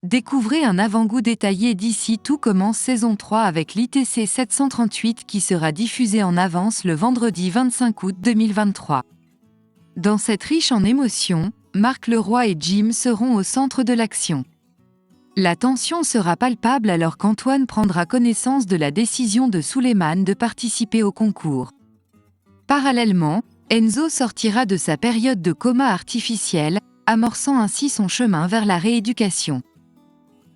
Découvrez un avant-goût détaillé d'ici tout commence saison 3 avec l'ITC 738 qui sera diffusé en avance le vendredi 25 août 2023. Dans cette riche en émotions, Marc Leroy et Jim seront au centre de l'action. La tension sera palpable alors qu'Antoine prendra connaissance de la décision de Suleiman de participer au concours. Parallèlement, Enzo sortira de sa période de coma artificiel, amorçant ainsi son chemin vers la rééducation.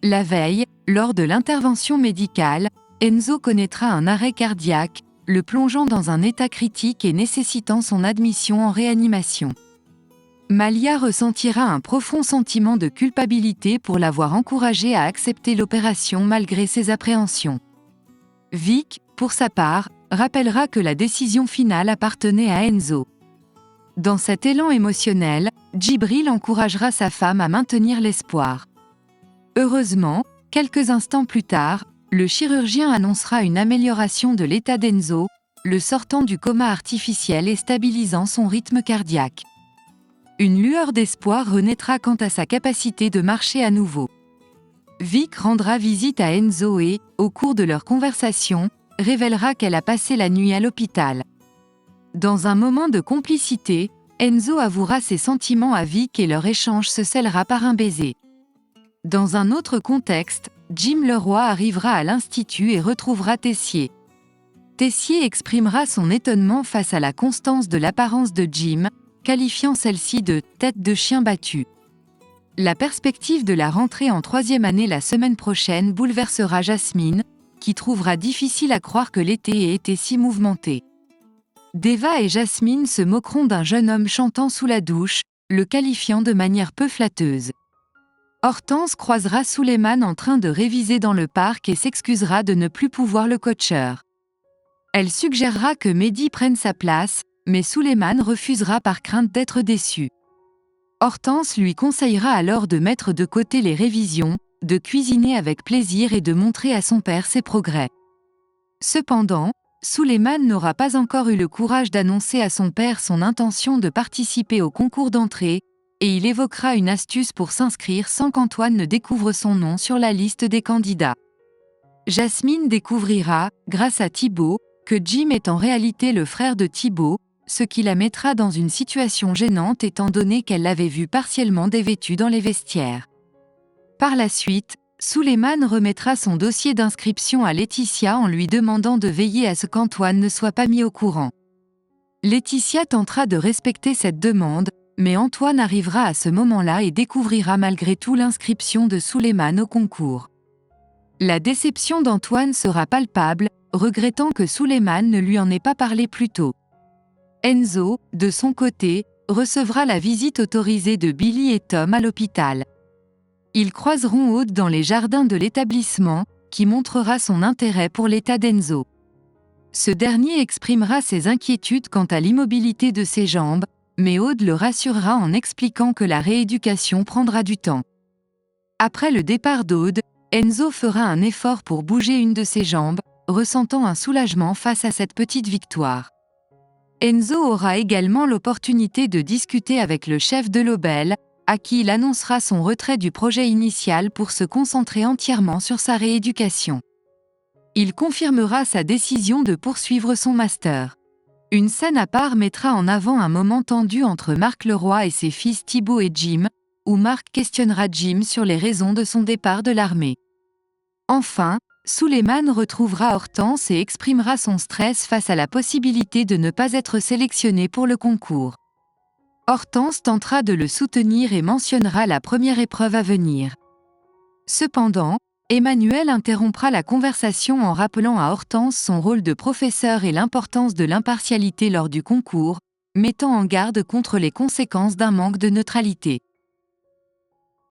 La veille, lors de l'intervention médicale, Enzo connaîtra un arrêt cardiaque, le plongeant dans un état critique et nécessitant son admission en réanimation. Malia ressentira un profond sentiment de culpabilité pour l'avoir encouragé à accepter l'opération malgré ses appréhensions. Vic, pour sa part, rappellera que la décision finale appartenait à Enzo. Dans cet élan émotionnel, Djibril encouragera sa femme à maintenir l'espoir. Heureusement, quelques instants plus tard, le chirurgien annoncera une amélioration de l'état d'Enzo, le sortant du coma artificiel et stabilisant son rythme cardiaque. Une lueur d'espoir renaîtra quant à sa capacité de marcher à nouveau. Vic rendra visite à Enzo et, au cours de leur conversation, révélera qu'elle a passé la nuit à l'hôpital. Dans un moment de complicité, Enzo avouera ses sentiments à Vic et leur échange se scellera par un baiser. Dans un autre contexte, Jim Leroy arrivera à l'institut et retrouvera Tessier. Tessier exprimera son étonnement face à la constance de l'apparence de Jim, qualifiant celle-ci de « tête de chien battu ». La perspective de la rentrée en 3e année la semaine prochaine bouleversera Jasmine, qui trouvera difficile à croire que l'été ait été si mouvementé. Deva et Jasmine se moqueront d'un jeune homme chantant sous la douche, le qualifiant de manière peu flatteuse. Hortense croisera Suleiman en train de réviser dans le parc et s'excusera de ne plus pouvoir le coacher. Elle suggérera que Mehdi prenne sa place, mais Suleiman refusera par crainte d'être déçu. Hortense lui conseillera alors de mettre de côté les révisions, de cuisiner avec plaisir et de montrer à son père ses progrès. Cependant, Suleiman n'aura pas encore eu le courage d'annoncer à son père son intention de participer au concours d'entrée, et il évoquera une astuce pour s'inscrire sans qu'Antoine ne découvre son nom sur la liste des candidats. Jasmine découvrira, grâce à Thibaut, que Jim est en réalité le frère de Thibaut, ce qui la mettra dans une situation gênante étant donné qu'elle l'avait vu partiellement dévêtue dans les vestiaires. Par la suite, Suleiman remettra son dossier d'inscription à Laetitia en lui demandant de veiller à ce qu'Antoine ne soit pas mis au courant. Laetitia tentera de respecter cette demande, mais Antoine arrivera à ce moment-là et découvrira malgré tout l'inscription de Suleiman au concours. La déception d'Antoine sera palpable, regrettant que Suleiman ne lui en ait pas parlé plus tôt. Enzo, de son côté, recevra la visite autorisée de Billy et Tom à l'hôpital. Ils croiseront Aude dans les jardins de l'établissement, qui montrera son intérêt pour l'état d'Enzo. Ce dernier exprimera ses inquiétudes quant à l'immobilité de ses jambes, mais Aude le rassurera en expliquant que la rééducation prendra du temps. Après le départ d'Aude, Enzo fera un effort pour bouger une de ses jambes, ressentant un soulagement face à cette petite victoire. Enzo aura également l'opportunité de discuter avec le chef de l'Obel, à qui il annoncera son retrait du projet initial pour se concentrer entièrement sur sa rééducation. Il confirmera sa décision de poursuivre son master. Une scène à part mettra en avant un moment tendu entre Marc Leroy et ses fils Thibaut et Jim, où Marc questionnera Jim sur les raisons de son départ de l'armée. Enfin, Suleiman retrouvera Hortense et exprimera son stress face à la possibilité de ne pas être sélectionné pour le concours. Hortense tentera de le soutenir et mentionnera la première épreuve à venir. Cependant, Emmanuel interrompra la conversation en rappelant à Hortense son rôle de professeur et l'importance de l'impartialité lors du concours, mettant en garde contre les conséquences d'un manque de neutralité.